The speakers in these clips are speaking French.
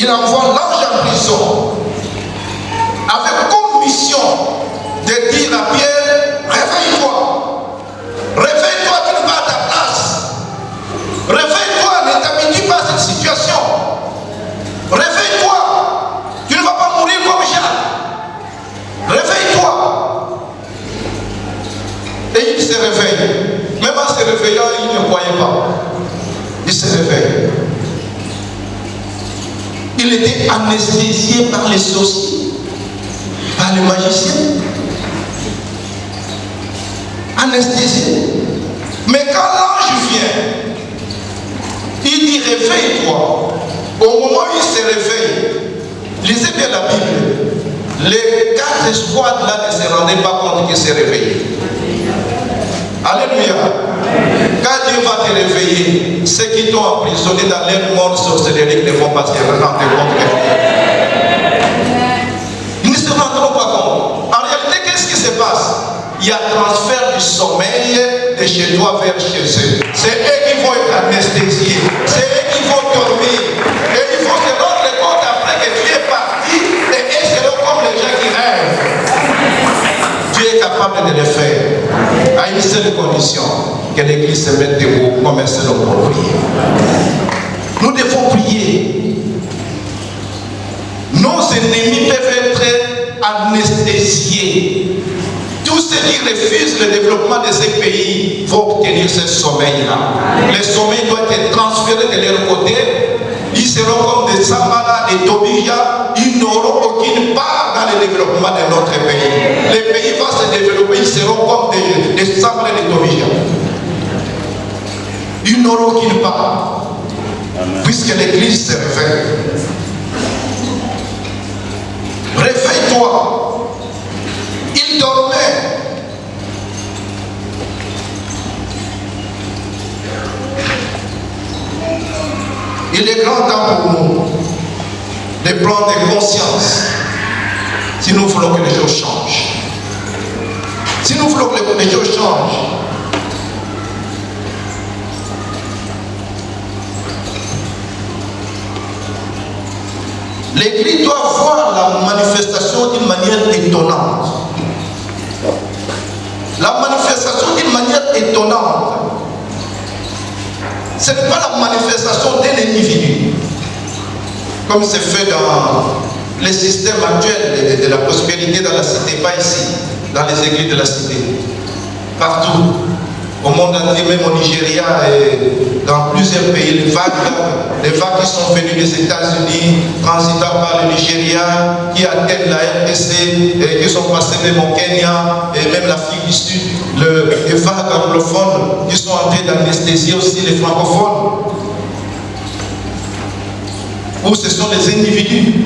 il envoie l'ange en prison avec comme mission de dire à Pierre, réveille-toi. Réveille-toi, tu ne vas à ta place. Réveille-toi, ne t'habitue pas à cette situation. Réveille-toi, tu ne vas pas mourir comme Jacques. Réveille-toi. Et il se réveille. Même en se réveillant, il ne croyait pas. Il se réveille. Il était anesthésié par les sorciers, par les magiciens. Anesthésié. Mais quand l'ange vient, il dit réveille-toi. Au moment où il se réveille, lisez bien la Bible. Les 4 escouades là ne se rendaient pas compte qu'il s'est réveillé. Alléluia. Quand Dieu va te réveiller, ceux qui t'ont emprisonné dans leur monde sorcellerie ne vont pas se rendre compte que ils ne se rendront pas compte. En réalité, qu'est-ce qui se passe? Il y a transfert du sommeil de chez toi vers chez eux. C'est eux qui vont être anesthésiés. C'est eux qui vont dormir. Et ils vont se rendre compte après que tu es parti. Et ils seront comme les gens qui rêvent. Dieu est capable de le faire. À une seule condition, que l'église se mette debout comme un seul homme pour prier. Nous devons prier. Nos ennemis peuvent être anesthésiés. Tous ceux qui refusent le développement de ces pays vont obtenir ce sommeil-là. Le sommeil doit être transféré de leur côté. Ils seront comme des Sambala, des Tobija. Ils n'auront aucune part dans le développement de notre pays. Le pays va se développer. Ils seront comme des Sambala et des Tobija. Ils n'auront aucune part. Puisque l'église se réveille. Réveille-toi. Il dormait. Il est grand temps pour nous de prendre conscience si nous voulons que les choses changent. Si nous voulons que les choses changent, l'Église doit voir la manifestation d'une manière étonnante. La manifestation d'une manière étonnante. Ce n'est pas la manifestation d'un individu, comme c'est fait dans le système actuel de la prospérité dans la cité, pas ici, dans les églises de la cité. Partout, au monde entier, même au Nigeria et dans plusieurs pays, les vagues qui sont venues des États-Unis, transitant par le Nigeria, qui atteignent la RDC, et qui sont passées même au Kenya et même l'Afrique du Sud, les vagues anglophones qui sont en train d'anesthésier aussi les francophones. Où ce sont des individus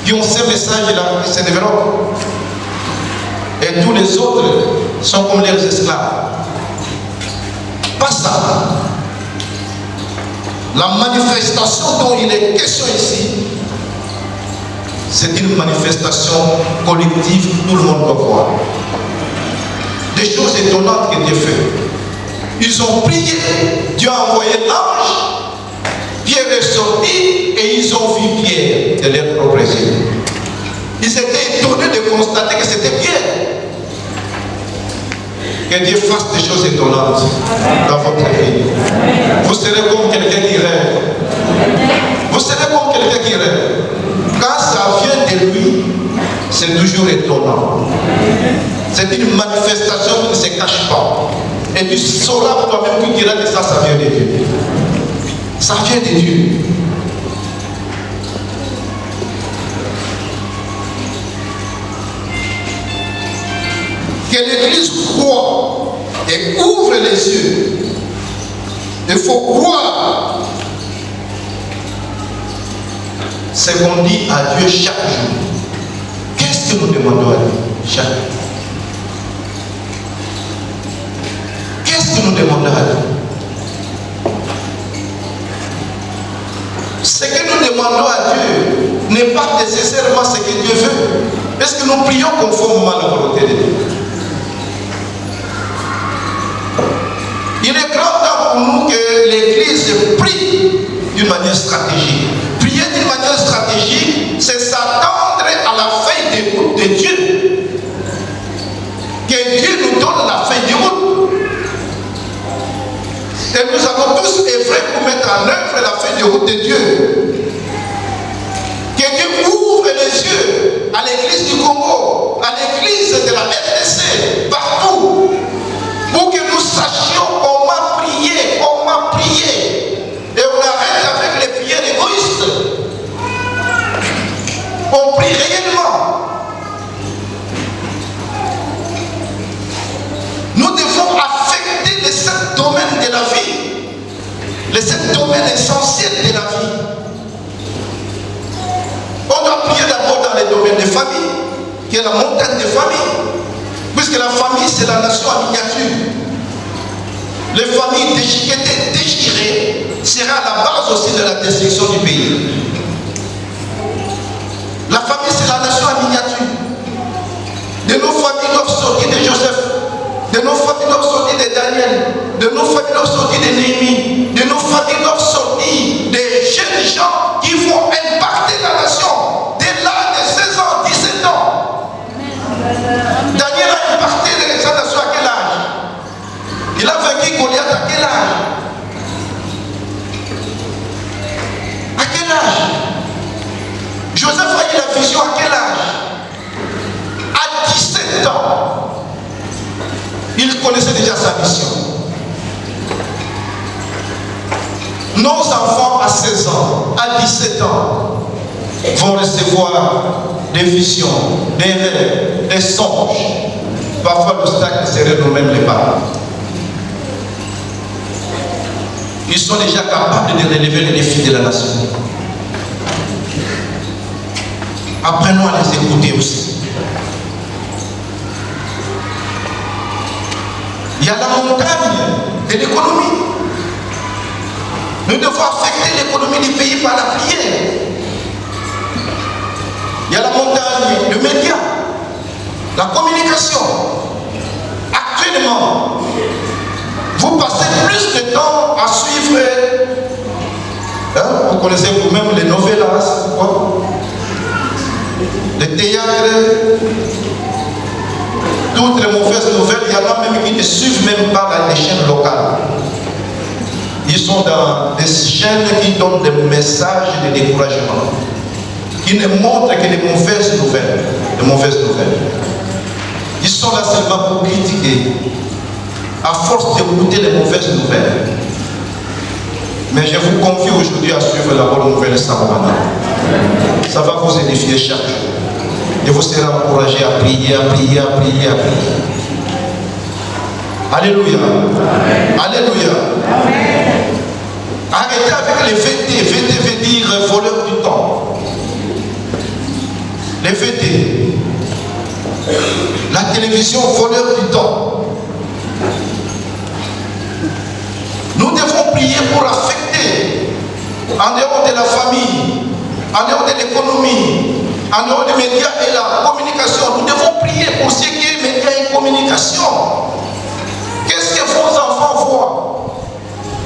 qui ont ce message-là qui se développent. Et tous les autres sont comme leurs esclaves. Pas ça. La manifestation dont il est question ici, c'est une manifestation collective, tout le monde doit voir. Des choses étonnantes que Dieu fait. Ils ont prié, Dieu a envoyé l'ange, Pierre est sorti et ils ont vu Pierre de leur propre yeux. Ils étaient étonnés de constater que c'était Pierre. Que Dieu fasse des choses étonnantes dans votre vie. Vous serez comme quelqu'un qui rêve. Vous serez comme quelqu'un qui rêve. Quand ça vient de lui, c'est toujours étonnant. C'est une manifestation qui ne se cache pas. Et tu sauras toi-même, tu diras que ça vient de Dieu. Ça vient de Dieu. Que l'Église croit et ouvre les yeux. Il faut croire ce qu'on dit à Dieu chaque jour. Qu'est-ce que nous demandons à Dieu chaque jour? Qu'est-ce que nous demandons à Dieu? Ce que nous demandons à Dieu n'est pas nécessairement ce que Dieu veut. Est-ce que nous prions conformément à la volonté de Dieu? Il est grand temps pour nous que l'Église prie d'une manière stratégique. Priez d'une manière stratégique, c'est s'attendre à la feuille de route de Dieu. Que Dieu nous donne la feuille de route. Et nous avons tous œuvré pour mettre en œuvre la feuille de route de Dieu. Que Dieu ouvre les yeux à l'église du Congo, à l'église de la RDC, partout, pour que nous sachions comment prier, Et on arrête avec les prières égoïstes. On prie réellement. Nous devons affecter les 7 domaines de la vie, les 7 domaines essentiels de la vie. On doit prier d'abord dans les domaines de famille, qui est la montagne de famille, puisque la famille c'est la nation en miniature. Les familles déchirées sera la base aussi de la destruction du pays. La famille c'est la nation en miniature. De nos familles doivent sortir de Joseph. De nos familles doivent sortir de Daniel, de nos familles doivent sortir de Néhémie, de nos familles doivent sortir des jeunes gens qui vont impacter la nation dès l'âge de 16 ans, 17 ans. Daniel a impacté sa nation à quel âge? Il a vaincu Goliath à quel âge? À quel âge? Joseph a eu la vision à quel âge? À 17 ans. Il connaissait déjà sa mission. Nos enfants à 16 ans, à 17 ans, vont recevoir des visions, des rêves, des songes. Parfois l'obstacle serait nous-mêmes les parents. Ils sont déjà capables de relever les défis de la nation. Apprenons à les écouter aussi. Il y a la montagne de l'économie. Nous devons affecter l'économie du pays par la prière. Il y a la montagne, le média, la communication. Actuellement, vous passez plus de temps à suivre, vous connaissez vous-même les novellas, les théâtres, toutes les mauvaises nouvelles, il y en a même qui ne suivent même pas les chaînes locales. Ils sont dans des chaînes qui donnent des messages de découragement, qui ne montrent que les mauvaises nouvelles. Ils sont là seulement pour critiquer, à force d'écouter les mauvaises nouvelles. Mais je vous confie aujourd'hui à suivre la bonne nouvelle Saramana. Ça va vous édifier chaque jour. Et vous serez encouragé à prier. Alléluia. Amen. Alléluia. Amen. Arrêtez avec les VT. VT veut dire voleur du temps. Les VT. La télévision, voleur du temps. Nous devons prier pour affecter, en dehors de la famille, en dehors de l'économie, en dehors des médias et la communication. Nous devons prier pour ce qui est médias et communication. Qu'est-ce que vos enfants voient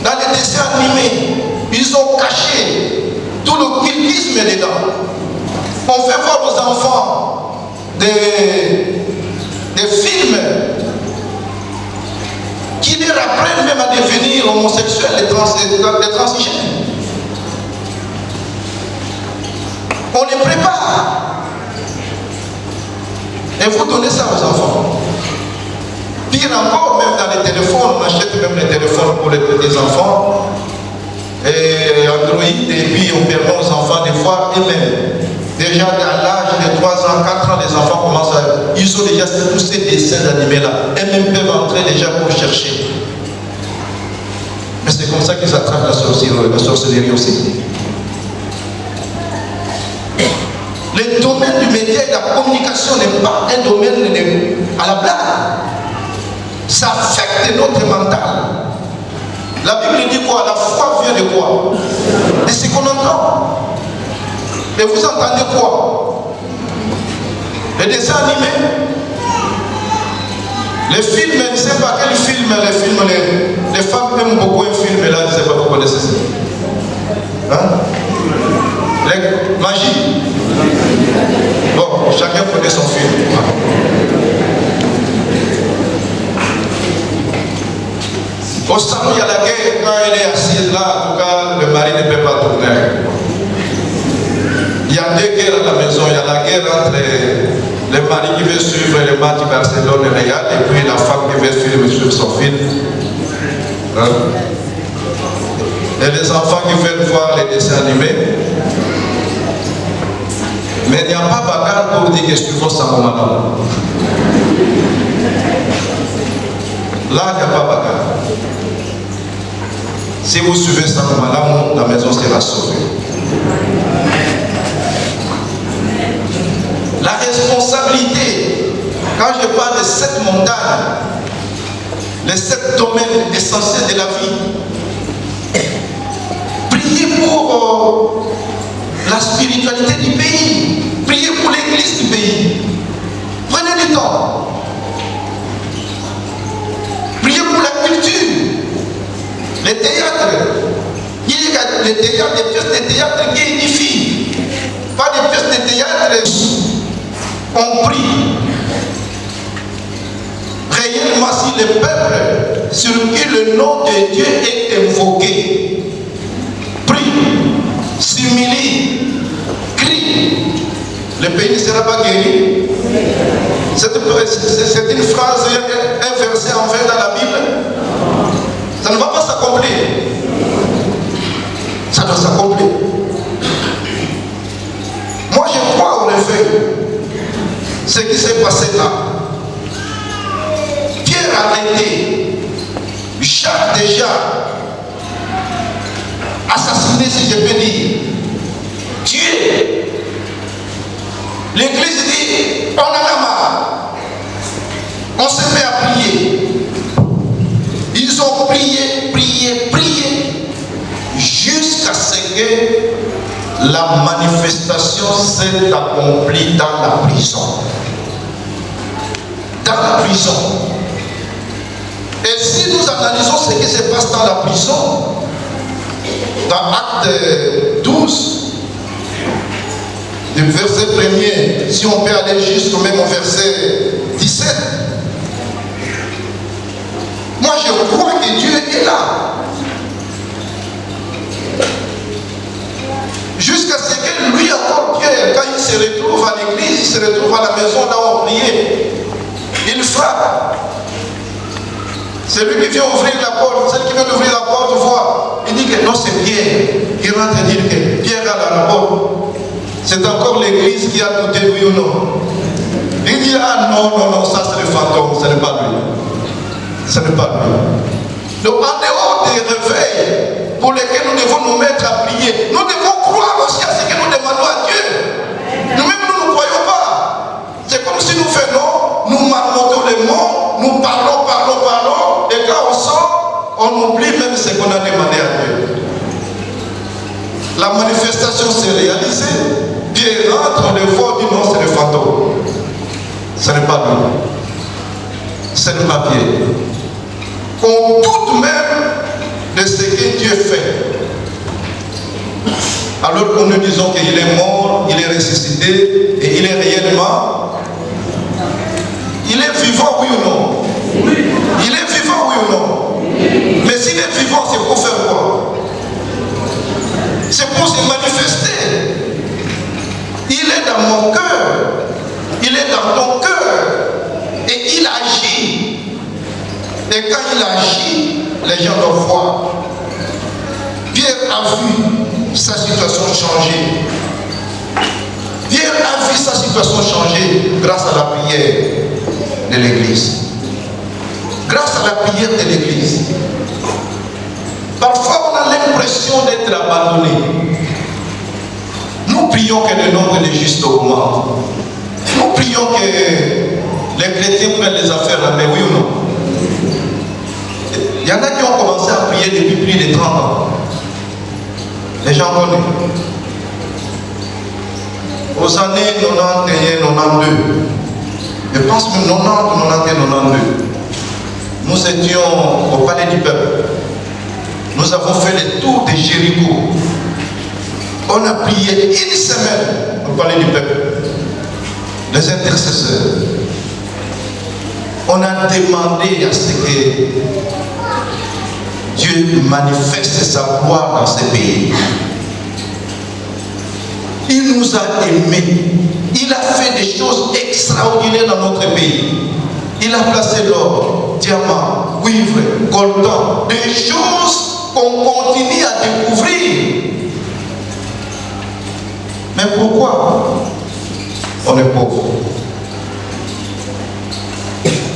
dans les dessins animés? Ils ont caché tout le cultisme dedans. On fait voir aux enfants des films qui leur apprennent même à devenir homosexuels et transigènes. On les prépare. Et vous donnez ça aux enfants. Pire encore, même dans les téléphones, on achète même les téléphones pour les petits enfants. Et Android, et puis on permet aux enfants de voir eux-mêmes. Déjà à l'âge de 3 ans, 4 ans, les enfants commencent à... Ils ont déjà tous ces dessins animés-là. Eux-mêmes peuvent entrer déjà pour chercher. Mais c'est comme ça qu'ils attrapent la sorcellerie aussi. Le domaine du média et de la communication n'est pas un domaine à la blague. Ça affecte notre mental. La Bible dit quoi? La foi vient de quoi? De ce qu'on entend. Et vous entendez quoi? Les dessins animés, les films, je ne sais pas quel film, les femmes aiment beaucoup un film, là, je ne sais pas pourquoi connaissez ça. Hein? Magie. Bon, chacun connaît son film. Au salon, il y a la guerre. Quand elle est assise là, en tout cas, le mari ne peut pas tourner. Il y a deux guerres à la maison. Il y a la guerre entre le mari qui veut suivre le match Barcelone et Real, et puis la femme qui veut suivre son film. Hein? Et les enfants qui veulent voir les dessins animés. Mais il n'y a pas bagarre pour dire que suivons ça au malade. Là, il n'y a pas bagarre. Si vous suivez ça au malade, la maison sera sauvée. La responsabilité, quand je parle de 7 montagnes, les 7 domaines essentiels de la vie, priez pour la spiritualité du pays, priez pour l'église du pays. Prenez du temps. Priez pour la culture, les théâtres. Il y a des théâtres, des pièces de théâtre qui édifient, pas des pièces de théâtre. On prie. Réellement, si le peuple sur qui le nom de Dieu est invoqué, prie, s'humilie, crie, le pays ne sera pas guéri. C'est une phrase, un verset en fait dans la Bible. Ça ne va pas s'accomplir. Ça doit s'accomplir. Moi, je crois au réveil. Ce qui s'est passé là. Pierre arrêté. Jacques déjà assassiné, si je peux dire. Tué. L'église dit, on en a marre. On se met à prier. Ils ont prié, prié, prié, jusqu'à ce que la manifestation s'est accomplie dans la prison. Dans la prison. Et si nous analysons ce qui se passe dans la prison, dans Acte 12, du verset 1er, si on peut aller jusqu'au même au verset 17, moi je crois que Dieu est là. Jusqu'à ce que lui encore Pierre, quand il se retrouve à l'église, il se retrouve à la maison là où on priait, il frappe. Celui qui vient ouvrir la porte, celle qui vient d'ouvrir la porte voit. Il dit que non, c'est Pierre. Il rentre et dit que Pierre a la porte. C'est encore l'église qui a douté, oui ou non. Il dit, ah non, non, non, ça c'est le fantôme, ce n'est pas lui. Ce n'est pas lui. Donc en dehors des réveils pour lesquels nous devons nous mettre à prier, nous devons croire aussi à ce que nous demandons à Dieu. Nous-mêmes, nous ne croyons pas. C'est comme si nous faisons, nous marmottons les mots, nous parlons, parlons, parlons, et quand on sort, on oublie même ce qu'on a demandé à Dieu. La manifestation s'est réalisée. Pierre rentre, le fort dit non, c'est le fantôme. Ce n'est pas lui. Ce n'est pas Pierre. On doute même de ce que Dieu fait. Alors que nous disons qu'il est mort, il est ressuscité et il est réellement. Il est vivant, oui ou non? Il est vivant, oui ou non? Mais s'il est vivant, c'est pour faire quoi? C'est pour se manifester. Il est dans mon cœur. Il est dans ton cœur. Et il agit. Et quand il agit, les gens doivent voir. Pierre a vu sa situation changer. Pierre a vu sa situation changer grâce à la prière de l'église. Grâce à la prière de l'église. Parfois, on a l'impression d'être abandonné. Nous prions que le nombre des justes augmente. Nous prions que les chrétiens prennent les affaires là, mais oui ou non? Il y en a qui ont commencé à prier depuis plus de 30 ans. Les gens connaissent. Aux années 91, 92, je pense que 90, 91, 92, nous étions au palais du peuple. Nous avons fait le tour de Jéricho. On a prié une semaine pour parler du peuple. Les intercesseurs. On a demandé à ce que Dieu manifeste sa gloire dans ce pays. Il nous a aimés. Il a fait des choses extraordinaires dans notre pays. Il a placé l'or, diamant, cuivre, coltan, des choses qu'on continue à découvrir. Mais pourquoi on est pauvre?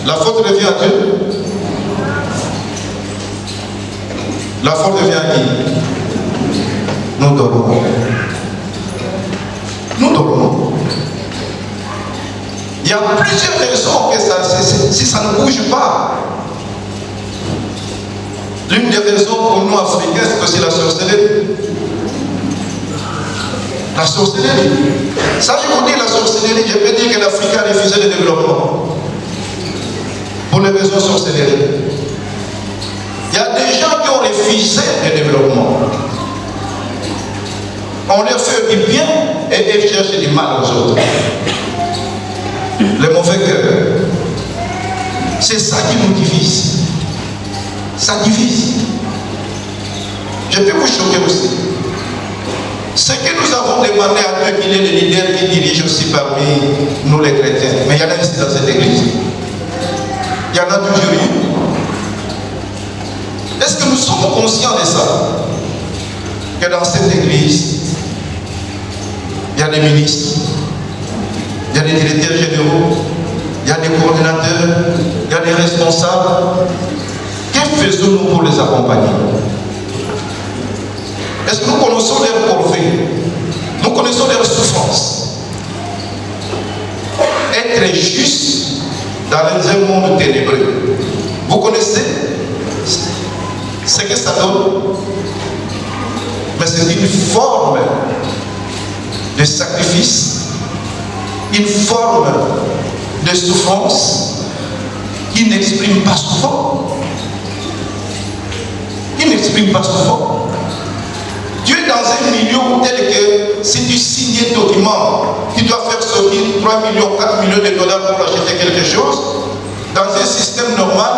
La faute revient à Dieu. La faute revient à qui? Nous dormons. Nous dormons. Il y a plusieurs raisons que si ça ne bouge pas. L'une des raisons pour nous Africains, c'est aussi la sorcellerie. La sorcellerie. Ça, je vous dis la sorcellerie, je peux dire que l'Afrique a refusé le développement. Pour les raisons sorcellerie. Il y a des gens qui ont refusé le développement. On leur fait du bien et ils cherchent du mal aux autres. Le mauvais cœur. C'est ça qui nous divise. Ça divise. Je peux vous choquer aussi. Ce que nous avons demandé à Dieu qu'il y ait des leaders qui dirigent aussi parmi nous les chrétiens. Mais il y en a ici dans cette église. Il y en a toujours eu. Est-ce que nous sommes conscients de ça? Que dans cette église, il y a des ministres, il y a des directeurs généraux, il y a des coordinateurs, il y a des responsables. Que faisons-nous pour les accompagner? Est-ce que nous connaissons leurs corvées? Nous connaissons leurs souffrances? Être juste dans un monde ténébreux. Vous connaissez ce que ça donne? Mais c'est une forme de sacrifice, une forme de souffrance qui n'exprime pas souvent. Qui n'exprime pas souvent. Tu es dans un milieu tel que si tu signes un document qui doit faire sortir 3 millions, 4 millions de dollars pour acheter quelque chose, dans un système normal,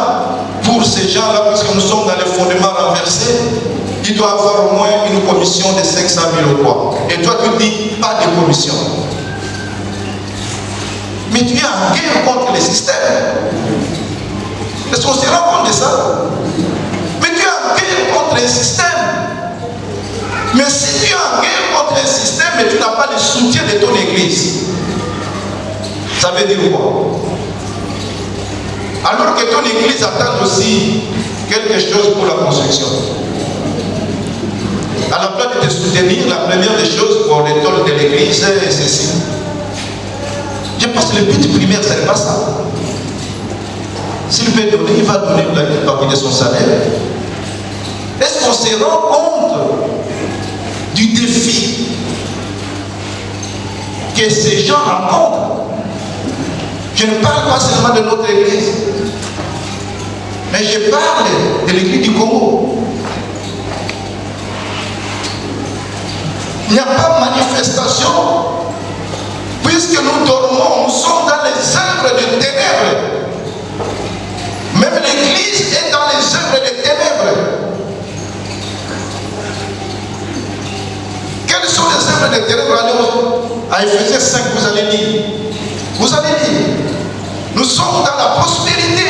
pour ces gens-là, puisque nous sommes dans les fondements renversés, il doit avoir au moins une commission de 500 000 euros. Et toi, tu dis pas de commission. Mais tu es en guerre contre le système. Est-ce qu'on se rend compte de ça? Mais tu es en guerre contre le système. Mais si tu es en guerre contre le système et tu n'as pas le soutien de ton église, ça veut dire quoi? Alors que ton église attend aussi quelque chose pour la construction. À la place de te soutenir, la première des choses pour les tôles de l'église, c'est ceci. Je pense que le but primaire, ce n'est pas ça. S'il peut donner, il va donner une partie de son salaire. Est-ce qu'on se rend compte du défi que ces gens rencontrent? Je ne parle pas seulement de notre église, mais je parle de l'église du Congo. Il n'y a pas de manifestation, puisque nous dormons, nous sommes dans les œuvres de ténèbres. Même l'église est dans les œuvres de ténèbres. Quelles sont les œuvres de ténèbres? Allez à Éphésiens 5, vous allez lire. Vous allez lire. Nous sommes dans la prospérité.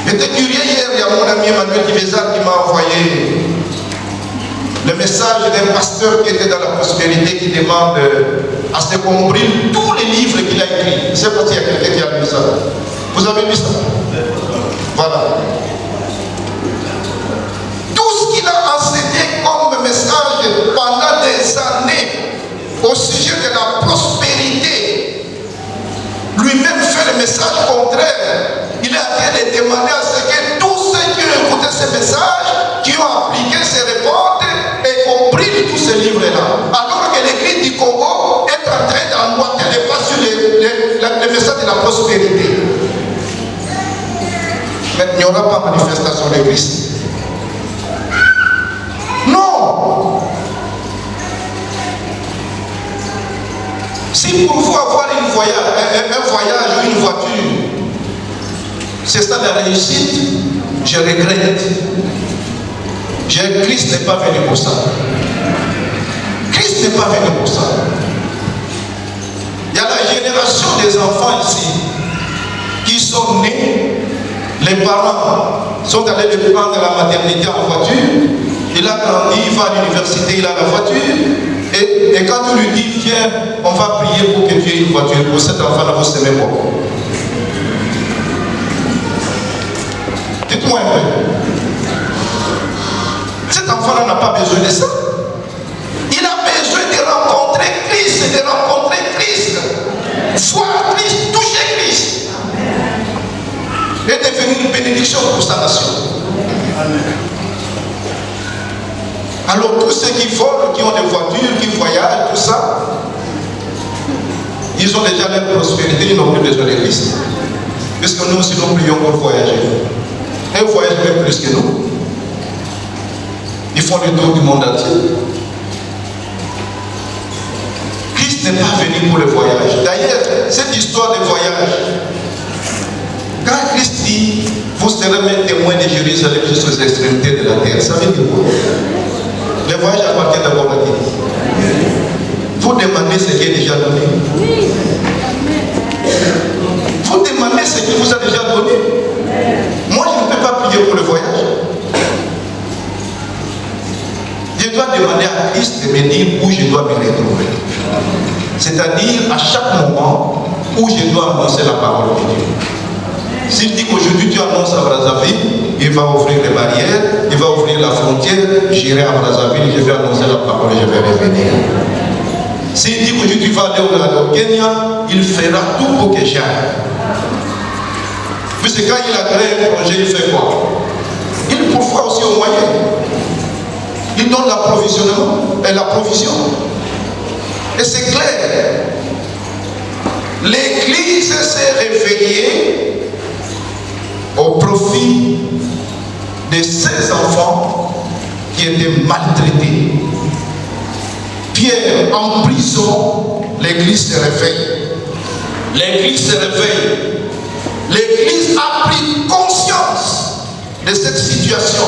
J'étais curieux hier, il y a mon ami Emmanuel Divézard qui m'a envoyé le message d'un pasteur qui était dans la prospérité, qui demande à ce qu'on brûle tous les livres qu'il a écrits. Je ne sais pas s'il y a quelqu'un qui a lu ça. Vous avez lu ça? Voilà. Tout ce qu'il a enseigné comme message pendant des années au sujet de la prospérité, lui-même fait le message contraire. Il est en train de demander à ce que tous ceux qui ont écouté ce message, qui ont appliqué ces réponses, et compris tous ces livres-là. Alors que l'église du Congo est en train d'emboîter les pas sur le message de la prospérité. Mais il n'y aura pas manifestation de Christ. Non! Si pour vous avoir un voyage ou une voiture, c'est ça la réussite, je regrette. Christ n'est pas venu pour ça. Christ n'est pas venu pour ça. Il y a la génération des enfants ici qui sont nés, les parents sont allés le prendre à la maternité en voiture, il a grandi, il va à l'université, il a la voiture, et quand on lui dit viens, on va prier pour que Dieu ait une voiture, pour cet enfant-là, vous s'aimez pas. Dites-moi un peu. Cet enfant-là n'a pas besoin de ça. Il a besoin de rencontrer Christ, de rencontrer Christ. Voir Christ, toucher Christ. Et devenir une bénédiction pour sa nation. Alors tous ceux qui volent, qui ont des voitures, qui voyagent, tout ça, ils ont déjà leur prospérité, ils n'ont plus besoin de Christ. Puisque nous aussi nous prions pour voyager. Et ils voyagent même plus que nous. Ils font le tour du monde entier. Christ n'est pas venu pour le voyage. D'ailleurs, cette histoire de voyage, quand Christ dit, vous serez mes témoins de Jérusalem jusqu'aux extrémités de la terre, ça veut dire quoi? Le voyage appartient d'abord à Dieu. Vous demandez ce qui est déjà donné. Vous demandez ce qu'il vous a déjà donné. Moi, je ne peux pas prier pour le voyage. Je dois demander à Christ de me dire où je dois me retrouver. C'est-à-dire à chaque moment où je dois annoncer la parole de Dieu. S'il dit qu'aujourd'hui tu annonces à Brazzaville, il va ouvrir les barrières, il va ouvrir la frontière, j'irai à Brazzaville, je vais annoncer la parole et je vais revenir. S'il dit qu'aujourd'hui tu vas aller au Kenya, il fera tout pour que j'aille. Puisque quand il a créé un projet, il fait quoi? Il pourvoit aussi aux moyens. Il donne l'approvisionnement et la provision. Et c'est clair. L'Église s'est réveillée au profit de ces enfants qui étaient maltraités. Pierre en prison, l'Église se réveille. L'Église se réveille. L'Église a pris conscience de cette situation.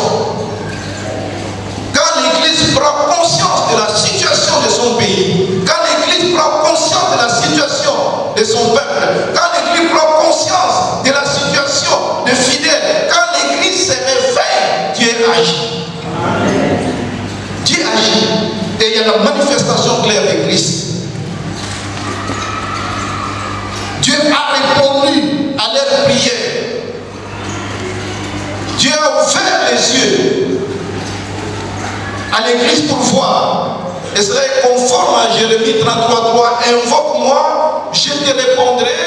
Quand l'Église prend conscience de la situation de son pays, quand l'Église prend conscience de la situation de son peuple, quand l'Église prend conscience de la situation des fidèles, quand l'Église se réveille, Dieu agit. Dieu agit. Et il y a la manifestation claire de Christ. Dieu a répondu à leurs prières. Dieu a ouvert les yeux à l'Église pour voir. Et serait conforme à Jérémie 33:3. Invoque-moi, je te répondrai